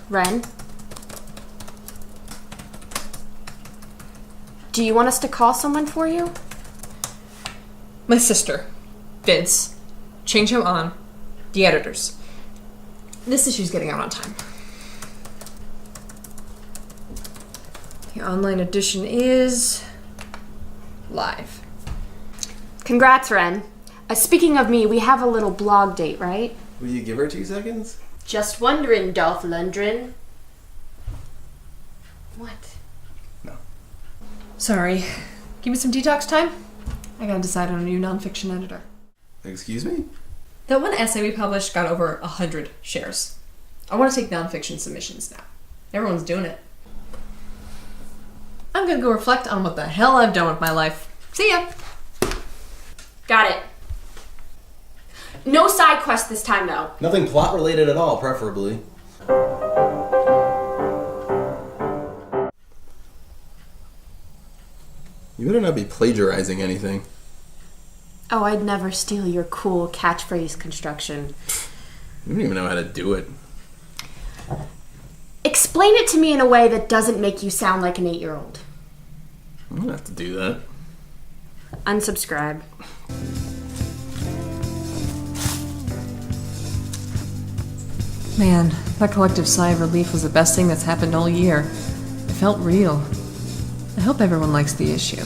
Wrenn? Do you want us to call someone for you? My sister, Vince, Change Him On, the editors. This issue's getting out on time. The online edition is live. Congrats, Wrenn. Speaking of me, we have a little blog date, right? Will you give her 2 seconds? Just wondering, Dolph Lundgren. What? No. Sorry. Give me some detox time. I gotta decide on a new nonfiction editor. Excuse me? That one essay we published got over 100 shares. I want to take nonfiction submissions now. Everyone's doing it. I'm gonna go reflect on what the hell I've done with my life. See ya! Got it. No side quest this time, though. Nothing plot related at all, preferably. You better not be plagiarizing anything. Oh, I'd never steal your cool catchphrase construction. You don't even know how to do it. Explain it to me in a way that doesn't make you sound like an 8-year-old. I don't have to do that. Unsubscribe. Man, that collective sigh of relief was the best thing that's happened all year. It felt real. I hope everyone likes the issue.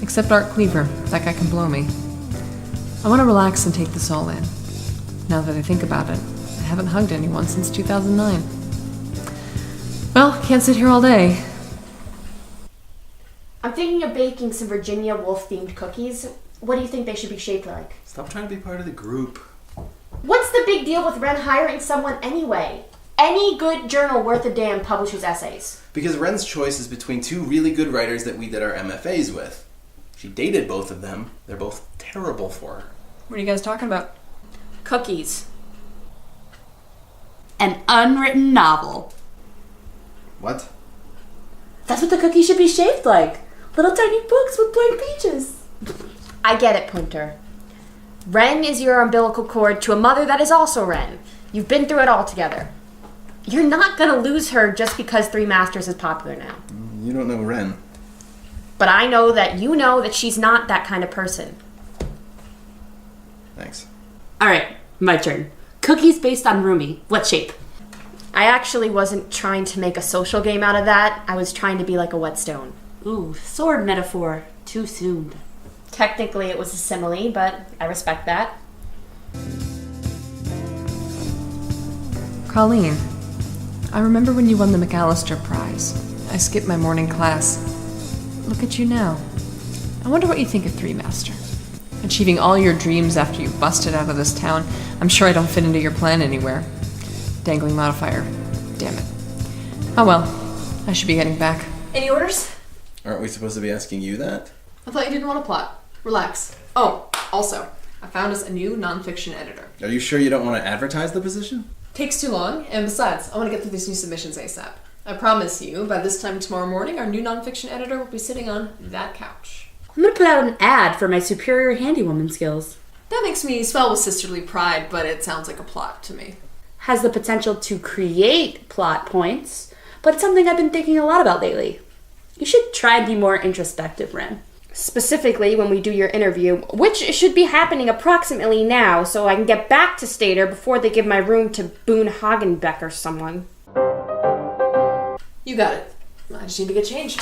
Except Art Cleaver. That guy can blow me. I want to relax and take this all in. Now that I think about it, I haven't hugged anyone since 2009. Well, can't sit here all day. I'm thinking of baking some Virginia Woolf-themed cookies. What do you think they should be shaped like? Stop trying to be part of the group. What's the big deal with Wrenn hiring someone anyway? Any good journal worth a damn publishes essays. Because Wren's choice is between 2 really good writers that we did our MFAs with. She dated both of them. They're both terrible for her. What are you guys talking about? Cookies. An unwritten novel. What? That's what the cookie should be shaped like. Little tiny books with blank pages. I get it, Punter. Wrenn is your umbilical cord to a mother that is also Wrenn. You've been through it all together. You're not gonna lose her just because Three Masters is popular now. You don't know Wrenn. But I know that you know that she's not that kind of person. Thanks. Alright, my turn. Cookies based on Rumi. What shape? I actually wasn't trying to make a social game out of that. I was trying to be like a whetstone. Ooh, sword metaphor. Too soon. Technically it was a simile, but I respect that. Colleen, I remember when you won the McAllister Prize. I skipped my morning class. Look at you now. I wonder what you think of Three Master. Achieving all your dreams after you busted out of this town. I'm sure I don't fit into your plan anywhere. Dangling modifier. Damn it. Oh well. I should be getting back. Any orders? Aren't we supposed to be asking you that? I thought you didn't want to plot. Relax. Oh, also, I found us a new nonfiction editor. Are you sure you don't want to advertise the position? Takes too long, and besides, I want to get through these new submissions ASAP. I promise you, by this time tomorrow morning, our new nonfiction editor will be sitting on that couch. I'm gonna put out an ad for my superior handywoman skills. That makes me swell with sisterly pride, but it sounds like a plot to me. Has the potential to create plot points, but it's something I've been thinking a lot about lately. You should try and be more introspective, Wrenn. Specifically when we do your interview, which should be happening approximately now, so I can get back to Stater before they give my room to Boone Hagenbeck or someone. You got it. I just need to get changed.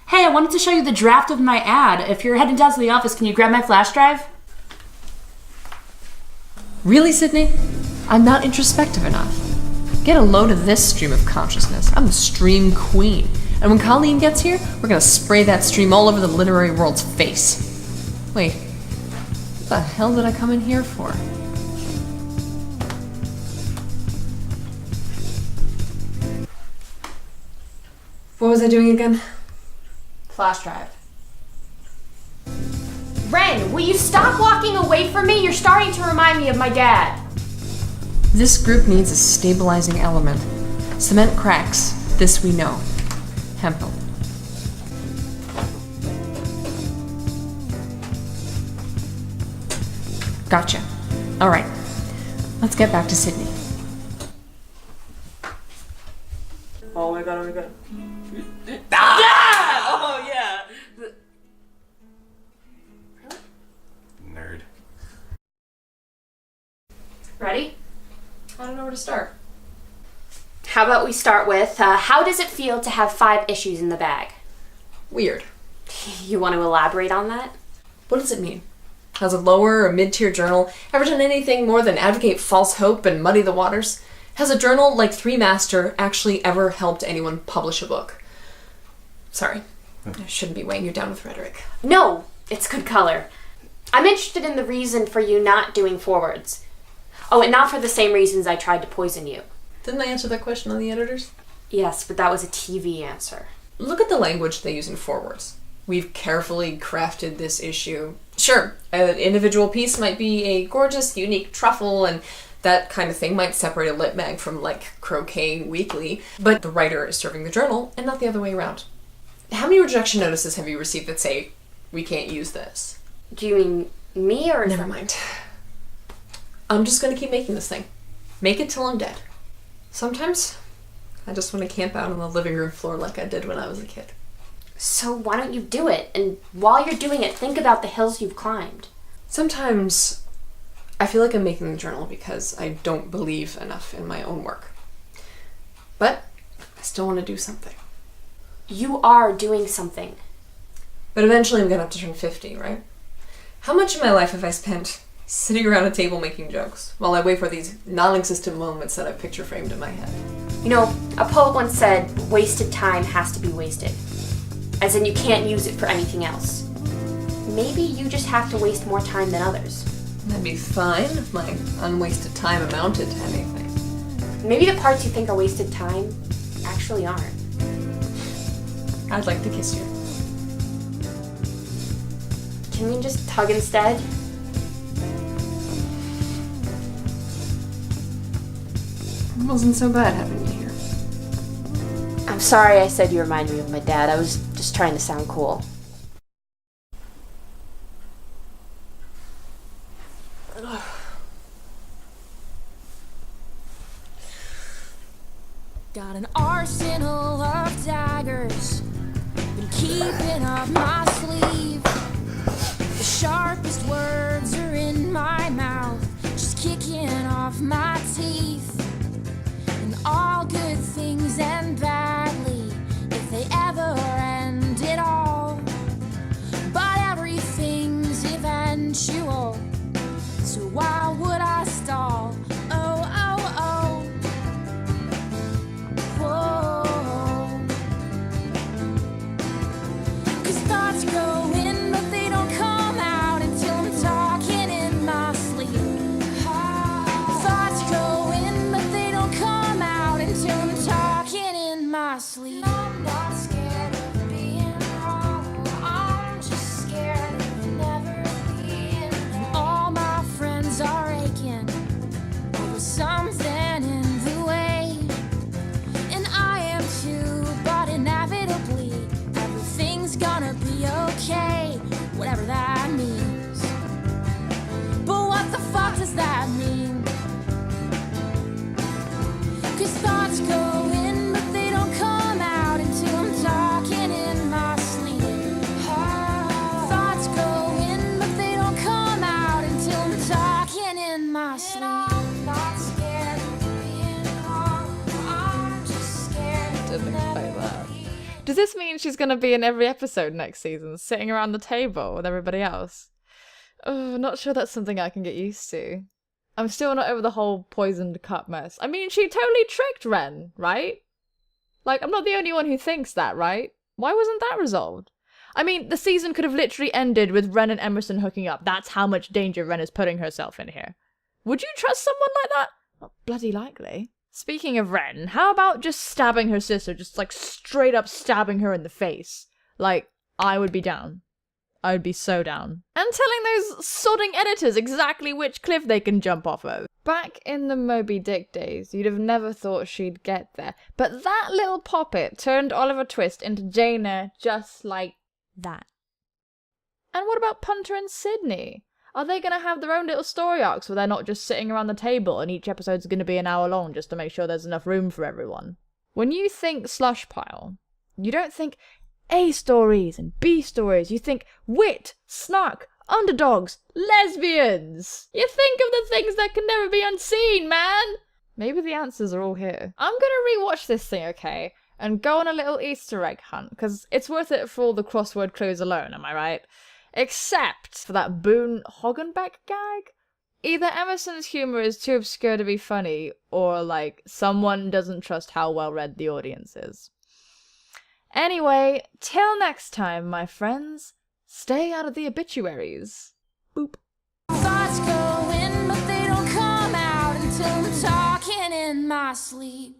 Hey, I wanted to show you the draft of my ad. If you're heading down to the office, can you grab my flash drive? Really, Sydney? I'm not introspective enough. Get a load of this stream of consciousness. I'm the stream queen. And when Colleen gets here, we're gonna spray that stream all over the literary world's face. Wait, what the hell did I come in here for? What was I doing again? Flash drive. Wrenn, will you stop walking away from me? You're starting to remind me of my dad. This group needs a stabilizing element. Cement cracks. This we know. Hempel. Gotcha. All right. Let's get back to Sydney. Oh my god, oh my god. Ah! Oh yeah! Nerd. Ready? I don't know where to start. How about we start with, how does it feel to have 5 issues in the bag? Weird. You want to elaborate on that? What does it mean? Has a lower or mid-tier journal ever done anything more than advocate false hope and muddy the waters? Has a journal like Three Master actually ever helped anyone publish a book? Sorry, I shouldn't be weighing you down with rhetoric. No, it's good color. I'm interested in the reason for you not doing forwards. Oh, and not for the same reasons I tried to poison you. Didn't I answer that question on the editors? Yes, but that was a TV answer. Look at the language they use in forewords. We've carefully crafted this issue. Sure, an individual piece might be a gorgeous, unique truffle, and that kind of thing might separate a lit mag from, like, Croquet Weekly, but the writer is serving the journal, and not the other way around. How many rejection notices have you received that say, we can't use this? Do you mean me or... Never mind. I'm just gonna keep making this thing. Make it till I'm dead. Sometimes, I just want to camp out on the living room floor like I did when I was a kid. So why don't you do it? And while you're doing it, think about the hills you've climbed. Sometimes I feel like I'm making the journal because I don't believe enough in my own work. But I still want to do something. You are doing something. But eventually I'm going to have to turn 50, right? How much of my life have I spent sitting around a table making jokes while I wait for these non-existent moments that I've picture framed in my head? You know, a poet once said, wasted time has to be wasted. As in, you can't use it for anything else. Maybe you just have to waste more time than others. That'd be fine if my unwasted time amounted to anything. Maybe the parts you think are wasted time actually aren't. I'd like to kiss you. Can we just hug instead? It wasn't so bad having you here. I'm sorry I said you remind me of my dad. I was just trying to sound cool. Got an arsenal of daggers, been keeping up my sleeve. The sharpest words are in my mouth, just kicking off my teeth. And all good things end badly, if they ever end at all. But everything's eventual, so why would I stall? Oh, oh, oh. Whoa. 'Cause thoughts go in, but they don't come out until I'm talking in my sleep. Thoughts go in, but they don't come out until I'm talking in my sleep. I'm not scared of being wrong, I'm just scared of never being wrong. All my friends are aching over something in the way, and I am too, but inevitably everything's gonna be okay, whatever that means. But what the fuck does that mean? 'Cause thoughts go in, but they don't come out until I'm talking in my sleep. Thoughts go in, but they don't come out until I'm talking in my sleep. I'm not scared of being wrong, I'm just scared of Didn't expect never that. being. Does this mean she's going to be in every episode next season, sitting around the table with everybody else? Oh, not sure that's something I can get used to. I'm still not over the whole poisoned cup mess. I mean, she totally tricked Wrenn, right? Like, I'm not the only one who thinks that, right? Why wasn't that resolved? I mean, the season could have literally ended with Wrenn and Emerson hooking up. That's how much danger Wrenn is putting herself in here. Would you trust someone like that? Not bloody likely. Speaking of Wrenn, how about just stabbing her sister? Just, like, straight up stabbing her in the face. Like, I would be down. I would be so down. And telling those sodding editors exactly which cliff they can jump off of. Back in the Moby Dick days, you'd have never thought she'd get there. But that little poppet turned Oliver Twist into Jane Eyre just like that. And what about Punter and Sydney? Are they going to have their own little story arcs where they're not just sitting around the table and each episode's going to be an hour long just to make sure there's enough room for everyone? When you think Slushpile, you don't think A stories and B stories. You think wit, snark, underdogs, lesbians. You think of the things that can never be unseen, man. Maybe the answers are all here. I'm gonna rewatch this thing, okay? And go on a little Easter egg hunt, because it's worth it for all the crossword clues alone, am I right? Except for that Boone Hoggenbeck gag. Either Emerson's humor is too obscure to be funny, or, like, someone doesn't trust how well read the audience is. Anyway, till next time, my friends, stay out of the obituaries. Boop. Thoughts go in, but they don't come out until I'm talking in my sleep.